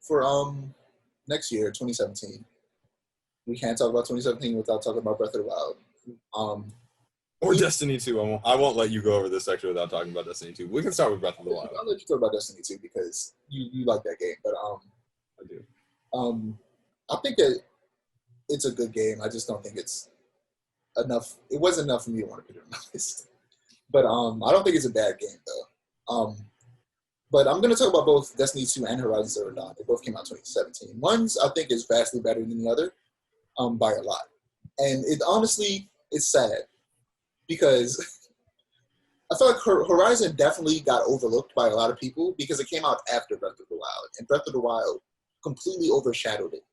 for next year, 2017. We can't talk about 2017 without talking about Breath of the Wild. Or Destiny 2. I won't let you go over this section without talking about Destiny 2. We can start with Breath of the Wild. I'll let you talk about Destiny 2 because you like that game. But I do. I think that it's a good game. I just don't think it's enough. It wasn't enough for me to want to put it on my list. But I don't think it's a bad game though. But I'm going to talk about both Destiny 2 and Horizon Zero Dawn. They both came out in 2017. One's I think is vastly better than the other, by a lot. And it honestly is sad because I feel like Horizon definitely got overlooked by a lot of people because it came out after Breath of the Wild, and Breath of the Wild completely overshadowed it.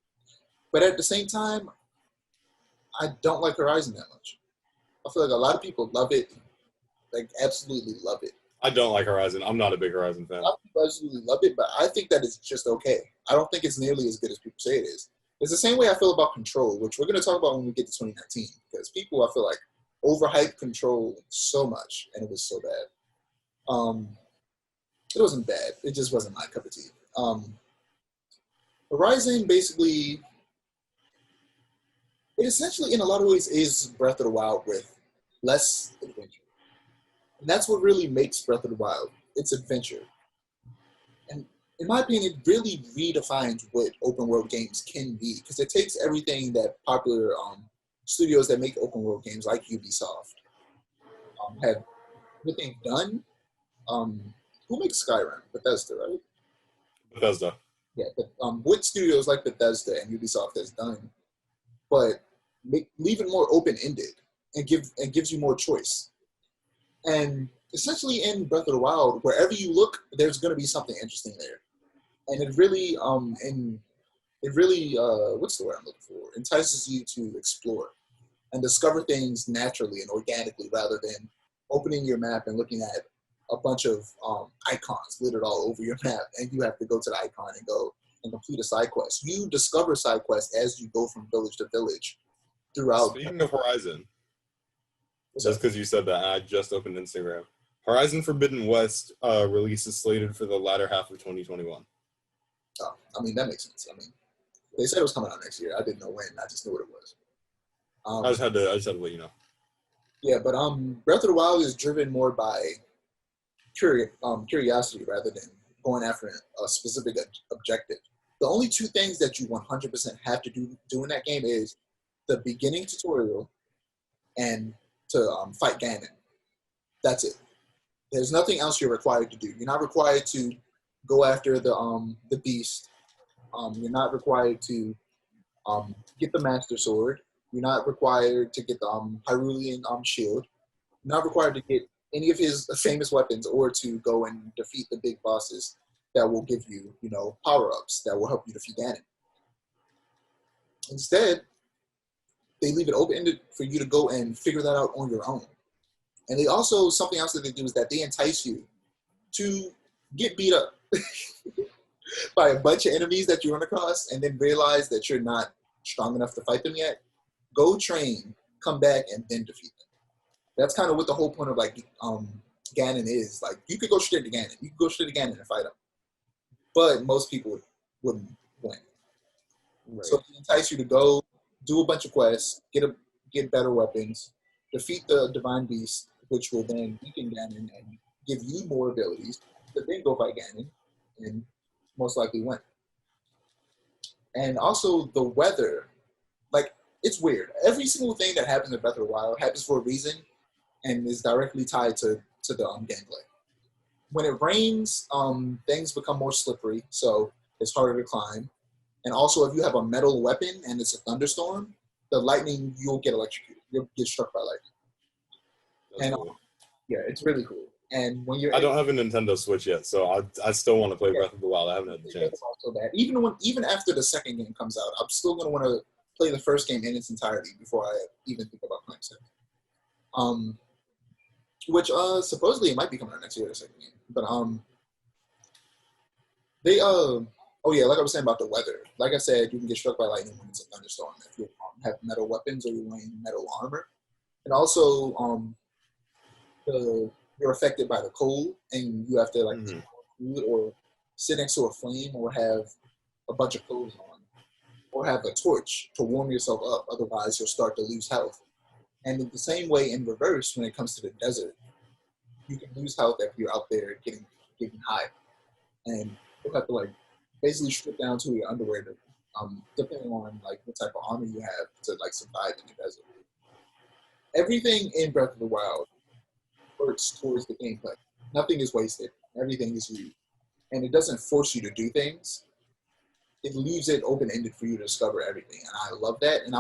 But at the same time, I don't like Horizon that much. I feel like a lot of people love it, like absolutely love it. I don't like Horizon. I'm not a big Horizon fan. I absolutely love it, but I think that it's just okay. I don't think it's nearly as good as people say it is. It's the same way I feel about Control, which we're going to talk about when we get to 2019, because people, I feel like, overhyped Control so much, and it was so bad. It wasn't bad. It just wasn't my cup of tea. Horizon, basically, it essentially, in a lot of ways, is Breath of the Wild with less adventure. And that's what really makes Breath of the Wild. It's adventure. And in my opinion, it really redefines what open world games can be, because it takes everything that popular studios that make open world games like Ubisoft have, what they've done. Who makes Skyrim? Bethesda, right? Bethesda. Yeah, but what studios like Bethesda and Ubisoft has done, but leave it more open-ended and gives you more choice. And essentially in Breath of the Wild, wherever you look, there's going to be something interesting there. And it really, what's the word I'm looking for? Entices you to explore and discover things naturally and organically rather than opening your map and looking at a bunch of icons littered all over your map, and you have to go to the icon and go and complete a side quest. You discover side quests as you go from village to village throughout. Speaking of Horizon, just because you said that, I just opened Instagram. Horizon Forbidden West release is slated for the latter half of 2021. Oh, I mean, that makes sense. I mean, they said it was coming out next year. I didn't know when. I just knew what it was. I just had to let you know. Yeah, but Breath of the Wild is driven more by curiosity rather than going after a specific objective. The only two things that you 100% have to do in that game is the beginning tutorial and to fight Ganon. That's it. There's nothing else you're required to do. You're not required to go after the beast. You're not required to get the Master Sword. You're not required to get the Hyrulean shield. You're not required to get any of his famous weapons or to go and defeat the big bosses that will give you, power-ups that will help you defeat Ganon. Instead, they leave it open-ended for you to go and figure that out on your own. And they also, something else that they do is that they entice you to get beat up by a bunch of enemies that you run across and then realize that you're not strong enough to fight them yet. Go train, come back, and then defeat them. That's kind of what the whole point of Ganon is. Like, you could go straight to Ganon. You could go straight to Ganon and fight him. But most people wouldn't win. Right. So they entice you to go do a bunch of quests, get better weapons, defeat the Divine Beast, which will then weaken Ganon and give you more abilities, to then go fight Ganon and most likely win. And also the weather, it's weird. Every single thing that happens in Breath of the Wild happens for a reason and is directly tied to the gameplay. When it rains, things become more slippery, so it's harder to climb. And also, if you have a metal weapon and it's a thunderstorm, the lightning, you'll get electrocuted. You'll get struck by lightning. That's cool. Yeah, it's really cool. And when I don't have a Nintendo Switch yet, so I still want to play Breath of the Wild. I haven't had the chance. Also that. Even after the second game comes out, I'm still going to want to play the first game in its entirety before I even think about playing second. Which supposedly it might be coming out next year, the second game. But they like I was saying about the weather. Like I said, you can get struck by lightning when it's a thunderstorm if you have metal weapons or you're wearing metal armor. And also you're affected by the cold and you have to food or sit next to a flame or have a bunch of clothes on, or have a torch to warm yourself up. Otherwise, you'll start to lose health. And in the same way, in reverse, when it comes to the desert, you can lose health if you're out there getting high, and you'll have to like basically strip down to your underwear to, depending on like what type of armor you have to like survive in the desert. Everything in Breath of the Wild works towards the gameplay. Nothing is wasted. Everything is used, and it doesn't force you to do things. It leaves it open-ended for you to discover everything, and I love that. And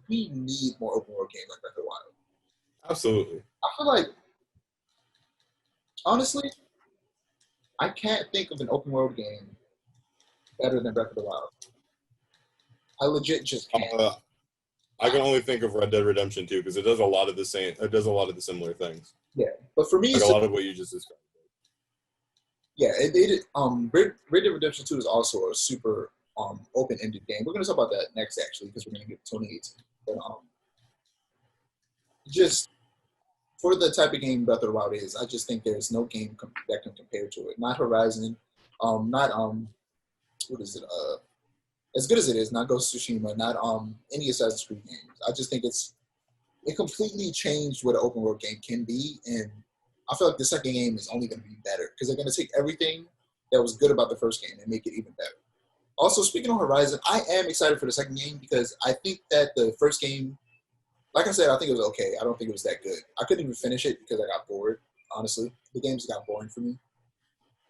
we need more open-world games like Breath of the Wild. Absolutely. I feel like, honestly, I can't think of an open-world game better than Breath of the Wild. I legit just can't. I can only think of Red Dead Redemption 2 because it does a lot of the same. It does a lot of the similar things. Yeah, but for me, like it's a lot of what you just described. Yeah, Red Dead Redemption 2 is also a super open-ended game. We're going to talk about that next, actually, because we're going to get to 2018. But just for the type of game Breath of the Wild is, I just think there's no game that can compare to it. Not Horizon, not what is it? As good as it is, not Ghost of Tsushima, not any Assassin's Creed games. I just think it completely changed what an open world game can be, and I feel like the second game is only going to be better because they're going to take everything that was good about the first game and make it even better. Also, speaking of Horizon, I am excited for the second game because I think that the first game, like I said, I think it was okay. I don't think it was that good. I couldn't even finish it because I got bored, honestly. The games got boring for me.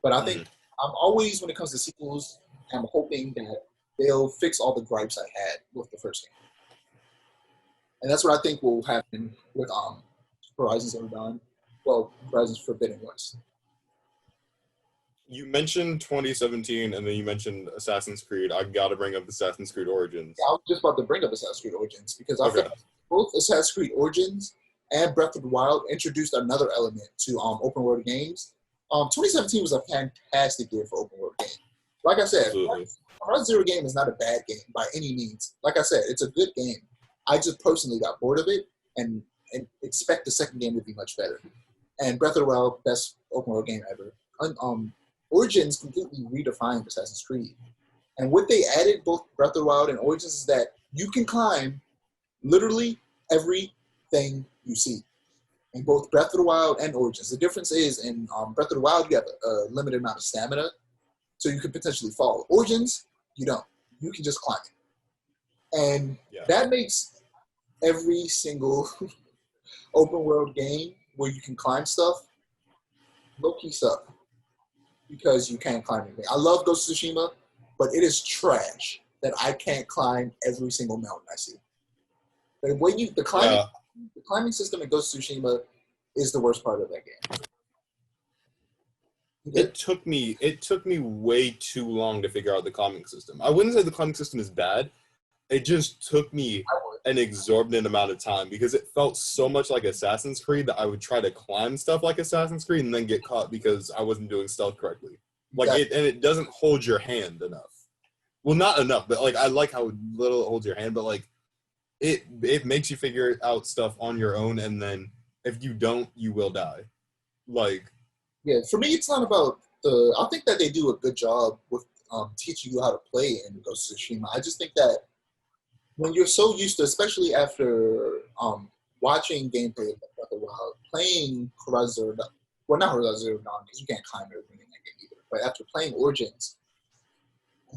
But I think I'm always, when it comes to sequels, I'm hoping that they'll fix all the gripes I had with the first game. And that's what I think will happen with Horizon Zero Dawn. Well, Horizon Forbidden West. You mentioned 2017, and then you mentioned Assassin's Creed. I got to bring up Assassin's Creed Origins. Yeah, I was just about to bring up Assassin's Creed Origins because I think both Assassin's Creed Origins and Breath of the Wild introduced another element to open world games. 2017 was a fantastic year for open world games. Like I said, Horizon Zero game is not a bad game by any means. Like I said, it's a good game. I just personally got bored of it and expect the second game to be much better. And Breath of the Wild, best open world game ever. Origins completely redefined Assassin's Creed. And what they added, both Breath of the Wild and Origins, is that you can climb literally everything you see in both Breath of the Wild and Origins. The difference is in Breath of the Wild, you have a limited amount of stamina, so you could potentially fall. Origins, you don't. You can just climb it. And that makes every single open world game where you can climb stuff low-key suck because you can't climb anything. I love Ghost of Tsushima, but it is trash that I can't climb every single mountain I see. The way the climbing system in Ghost of Tsushima is the worst part of that game. It took me way too long to figure out the climbing system. I wouldn't say the climbing system is bad. It just took me an exorbitant amount of time because it felt so much like Assassin's Creed that I would try to climb stuff like Assassin's Creed and then get caught because I wasn't doing stealth correctly. It doesn't hold your hand enough. Well, not enough, but I like how little it holds your hand, but it makes you figure out stuff on your own, and then if you don't, you will die. Yeah, for me, it's not about I think that they do a good job with teaching you how to play in Ghost of Tsushima. I just think that when you're so used to, especially after watching gameplay of Breath of the Wild, playing Horizon Zero Dawn, well, not Horizon Zero Dawn, because you can't climb everything in that game either, but after playing Origins,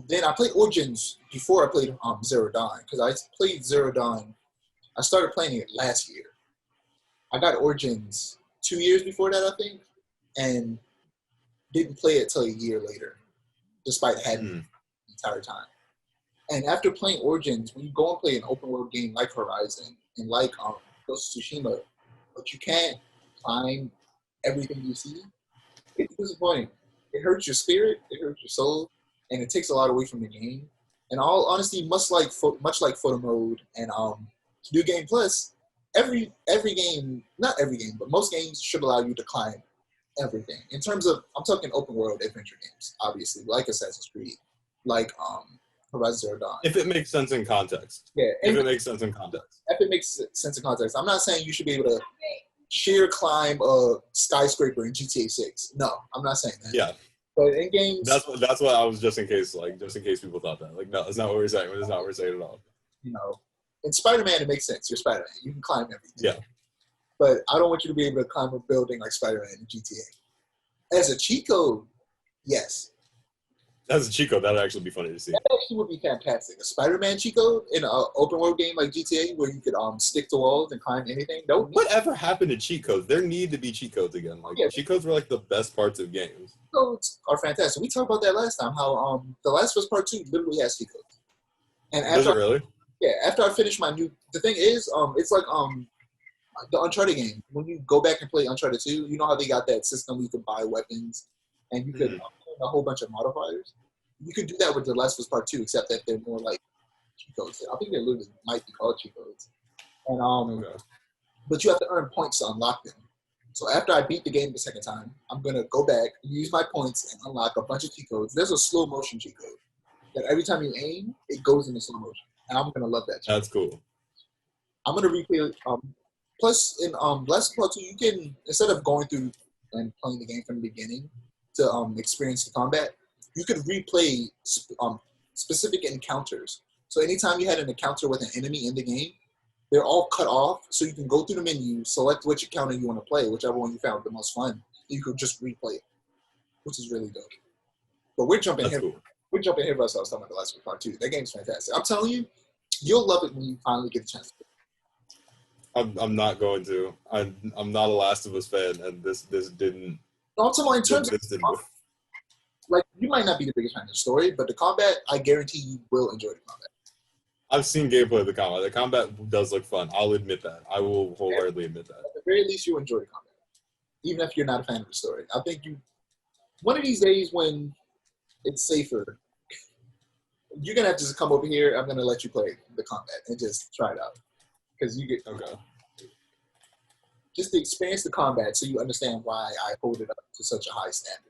then I played Origins before I played Zero Dawn, because I played Zero Dawn, I started playing it last year. I got Origins 2 years before that, I think, and didn't play it till a year later, despite having it the entire time. And after playing Origins, when you go and play an open world game like Horizon and like Ghost of Tsushima, but you can't climb everything you see, it's disappointing. It hurts your spirit, it hurts your soul, and it takes a lot away from the game. And all honesty, much like photo mode and New Game Plus, every game, not every game, but most games should allow you to climb everything. In terms of, I'm talking open world adventure games, obviously, like Assassin's Creed, like Horizon Zero Dawn. If it makes sense in context. Yeah. If it makes sense in context. If it makes sense in context. I'm not saying you should be able to sheer climb a skyscraper in GTA 6. No, I'm not saying that. Yeah. But in games, That's what I was just in case people thought that. Like, no, that's not what we're saying. That's not what we're saying at all. you know, in Spider-Man, it makes sense. You're Spider-Man. You can climb everything. Yeah. But I don't want you to be able to climb a building like Spider-Man in GTA. As a cheat code, yes. As a cheat code, that'd actually be funny to see. That actually would be fantastic. A Spider-Man cheat code in an open world game like GTA where you could stick to walls and climb anything. Whatever happened to cheat codes? There need to be cheat codes again. Like cheat codes were like the best parts of games. Cheat codes are fantastic. We talked about that last time. How The Last of Us Part 2 literally has cheat codes. And Does it really? Yeah. After I finish the thing is, it's like the Uncharted game. When you go back and play Uncharted 2, you know how they got that system where you could buy weapons and you could a whole bunch of modifiers. You could do that with The Last of Us Part 2, except that they're more like cheat codes. I think they literally might be called cheat codes. And but you have to earn points to unlock them. So after I beat the game the second time, I'm gonna go back, use my points, and unlock a bunch of cheat codes. There's a slow motion cheat code that every time you aim, it goes into slow motion, and I'm gonna love that. That's cool. I'm gonna replay. Plus, in Last of Us Part 2, you can, instead of going through and playing the game from the beginning to experience the combat, you could replay specific encounters. So anytime you had an encounter with an enemy in the game, they're all cut off, so you can go through the menu, select which encounter you want to play, whichever one you found the most fun. You could just replay it, which is really dope. But we're jumping ahead. Cool. We're jumping ahead of us. I was talking about The Last of Us Part 2. That game's fantastic. I'm telling you, you'll love it when you finally get the chance to play it. I'm not going to. I'm not a Last of Us fan, and this didn't. No, I'm talking about in terms of like, you might not be the biggest fan of the story, but the combat, I guarantee you will enjoy the combat. I've seen gameplay of the combat. The combat does look fun. I'll admit that. I will wholeheartedly admit that. At the very least, you'll enjoy the combat, even if you're not a fan of the story. I think one of these days when it's safer, you're gonna have to just come over here. I'm gonna let you play the combat and just try it out, because you get just to experience the combat, so you understand why I hold it up to such a high standard.